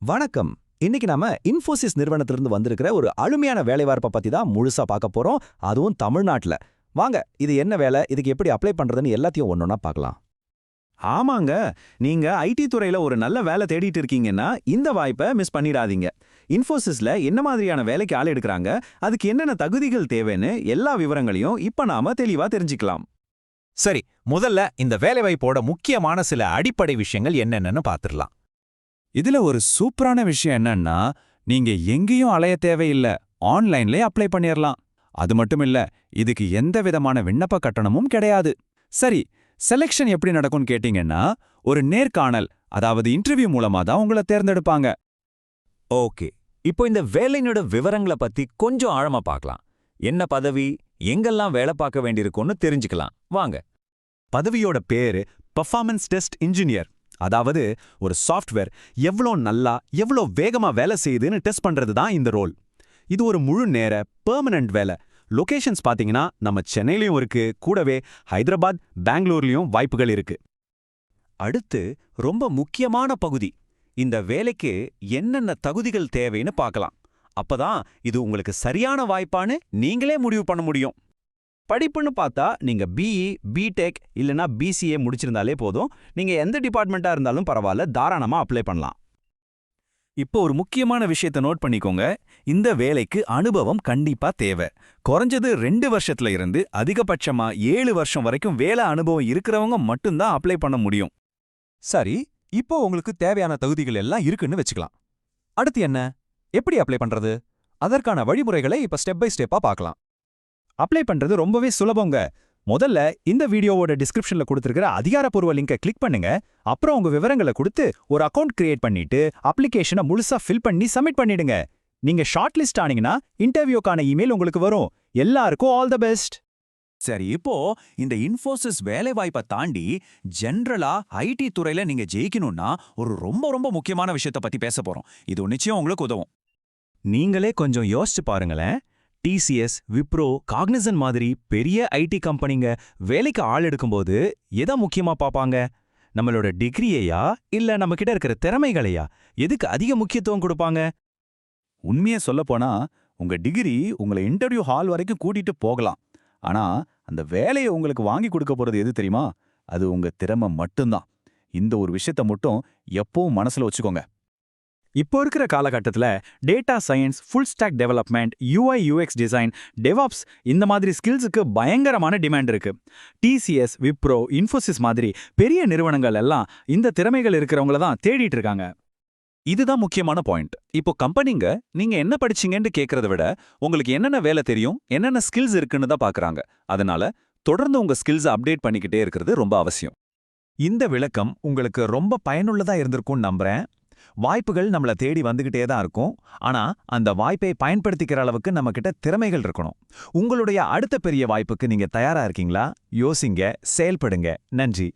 வணக்கம். இன்னைக்கு நாம இன்ஃபோசிஸ் நிறுவனத்திலிருந்து வந்திருக்கிற ஒரு அருமையான வேலைவாய்ப்பை பத்தி தான் முழுசா பார்க்க போறோம். அதுவும் தமிழ்நாட்டுல. வாங்க, இது என்ன வேலை, இதுக்கு எப்படி அப்ளை பண்றதுன்னு எல்லாத்தையும் ஒன்னொன்னா பார்க்கலாம். ஆமாங்க. நீங்க ஐடி துறையில ஒரு நல்ல வேலை தேடிட்டு இருக்கீங்கன்னா இந்த வாய்ப்பை மிஸ் பண்ணிடாதீங்க. இன்ஃபோசிஸ்ல என்ன மாதிரியான வேலைக்கு ஆள் எடுக்கறாங்க, அதுக்கு என்னென்ன தகுதிகள் தேவைன்னு எல்லா விவரங்களையும் இப்ப நாம தெளிவா தெரிஞ்சுக்கலாம். சரி, முதல்ல இந்த வேலைவாய்ப்போட முக்கியமான சில அடிப்படை விஷயங்கள் என்னென்னு பார்த்துடலாம். இதுல ஒரு சூப்பரான விஷயம் என்னன்னா, நீங்க எங்கேயும் அலைய தேவையில்ல, ஆன்லைன்லயே அப்ளை பண்ணிரலாம். அது மட்டும் இல்ல, இதுக்கு எந்த விதமான விண்ணப்ப கட்டணமும் கிடையாது. சரி, செலக்ஷன் எப்படி நடக்கும்னு கேட்டீங்கன்னா, ஒரு நேர்காணல், அதாவது இன்டர்வியூ மூலமா தான் உங்களை தேர்ந்தெடுப்பாங்க. ஓகே, இப்போ இந்த வேலையோட விவரங்களை பத்தி கொஞ்சம் ஆழமா பார்க்கலாம். என்ன பதவி, எங்கெல்லாம் வேலை பார்க்க வேண்டியிருக்கும்னு தெரிஞ்சுக்கலாம். வாங்க. பதவியோட பேரு பெர்ஃபார்மன்ஸ் டெஸ்ட் இன்ஜினியர். அதாவது ஒரு சாஃப்ட்வேர் எவ்வளோ நல்லா எவ்வளோ வேகமா வேலை செய்யுதுன்னு டெஸ்ட் பண்றது தான் இந்த ரோல். இது ஒரு முழு நேர பெர்மனன்ட் வேலை. லொகேஷன்ஸ் பாத்தீங்கன்னா நம்ம சென்னையிலயும் இருக்கு, கூடவே ஹைதராபாத், பெங்களூர்லயும் வாய்ப்புகள் இருக்கு. அடுத்து ரொம்ப முக்கியமான பகுதி, இந்த வேலைக்கு என்னென்ன தகுதிகள் தேவைன்னு பார்க்கலாம். அப்பதான் இது உங்களுக்கு சரியான வாய்ப்பான்னு நீங்களே முடிவு பண்ண முடியும். படிப்புன்னு பார்த்தா நீங்க பிஇ, பிடெக் இல்லனா பிசிஏ முடிச்சிருந்தாலே போதும். நீங்க எந்த டிபார்ட்மெண்ட்டா இருந்தாலும் பரவாயில்ல, தாராளமா அப்ளை பண்ணலாம். இப்போ ஒரு முக்கியமான விஷயத்தை நோட் பண்ணிக்கோங்க. இந்த வேலைக்கு அனுபவம் கண்டிப்பா தேவை. குறைஞ்சது 2 வருஷத்துல இருந்து அதிகபட்சமா 7 வருஷம் வரைக்கும் வேலை அனுபவம் இருக்கிறவங்க மட்டும்தான் அப்ளை பண்ண முடியும். சரி, இப்போ உங்களுக்கு தேவையான தகுதிகள் எல்லாம் இருக்குன்னு வச்சுக்கலாம். அடுத்து என்ன, எப்படி அப்ளை பண்றது? அதற்கான வழிமுறைகளை இப்ப ஸ்டெப் பை ஸ்டெப்பா பார்க்கலாம். அப்ளை பண்றது ரொம்பவே சுலபங்க. முதல்ல இந்த வீடியோவோட டிஸ்கிரிப்ஷன்ல கொடுத்திருக்கிற அதிகாரப்பூர்வ லிங்கை கிளிக் பண்ணுங்க. அப்புறம் உங்க விவரங்களை கொடுத்து ஒரு அக்கவுண்ட் கிரியேட் பண்ணிட்டு அப்ளிகேஷனை முழுசா ஃபில் பண்ணி சப்மிட் பண்ணிடுங்க. நீங்க ஷார்ட் லிஸ்ட் ஆனீங்கன்னா இன்டர்வியூக்கான இமெயில் உங்களுக்கு வரும். எல்லாருக்கும் ஆல் தி பெஸ்ட். சரி, இப்போ இந்த இன்ஃபோசிஸ் வேலைவாய்ப்பை தாண்டி ஜென்ரலா ஐடி துறையில நீங்க ஜெயிக்கணும்னா ஒரு ரொம்ப ரொம்ப முக்கியமான விஷயத்தை பத்தி பேச போறோம். இது நிச்சயம் உங்களுக்கு உதவும். நீங்களே கொஞ்சம் யோசிச்சு பாருங்களேன். டிசிஎஸ், விப்ரோ, காக்னிசன்ட் மாதிரி பெரிய ஐடி கம்பெனிங்க வேலைக்கு ஆள் எடுக்கும்போது எதை முக்கியமா பார்ப்பாங்க? நம்மளோட டிகிரியையா இல்ல நம்ம கிட்ட இருக்கிற திறமைகளையா? எதுக்கு அதிக முக்கியத்துவம் கொடுப்பாங்க? உண்மையை சொல்லப்போனா உங்க டிகிரி உங்களை இன்டர்வியூ ஹால் வரைக்கும் கூட்டிட்டு போகலாம். ஆனா அந்த வேலையை உங்களுக்கு வாங்கி கொடுக்க போறது எது தெரியுமா? அது உங்க திறமை மட்டும்தான். இந்த ஒரு விஷயத்த மட்டும் எப்பவும் மனசுல வச்சுக்கோங்க. இப்போ இருக்கிற காலகட்டத்தில் data science, full stock development, UI UX design, DevOps இந்த மாதிரி ஸ்கில்ஸுக்கு பயங்கரமான டிமாண்ட் இருக்கு. டிசிஎஸ், விப்ரோ, இன்ஃபோசிஸ் மாதிரி பெரிய நிறுவனங்கள் எல்லாம் இந்த திறமைகள் இருக்கிறவங்கள தான் தேடிட்டு இருக்காங்க. இதுதான் முக்கியமான பாயிண்ட். இப்போ கம்பெனிங்க நீங்க என்ன படிச்சீங்கன்னு கேட்கறத விட உங்களுக்கு என்னென்ன வேலை தெரியும், என்னென்ன ஸ்கில்ஸ் இருக்குன்னு தான் பார்க்கறாங்க. அதனால தொடர்ந்து உங்க ஸ்கில்ஸை அப்டேட் பண்ணிக்கிட்டே இருக்கிறது ரொம்ப அவசியம். இந்த விளக்கம் உங்களுக்கு ரொம்ப பயனுள்ளதா இருந்திருக்கும்னு நம்புறேன். வாய்ப்புகள் நம்மள தேடி வந்துகிட்டே தான் இருக்கும். ஆனா அந்த வாய்ப்பை பயன்படுத்திக்கிற அளவுக்கு நம்ம கிட்ட திறமைகள் இருக்கணும். உங்களுடைய அடுத்த பெரிய வாய்ப்புக்கு நீங்க தயாரா இருக்கீங்களா? யோசிங்க, செயல்படுங்க. நன்றி.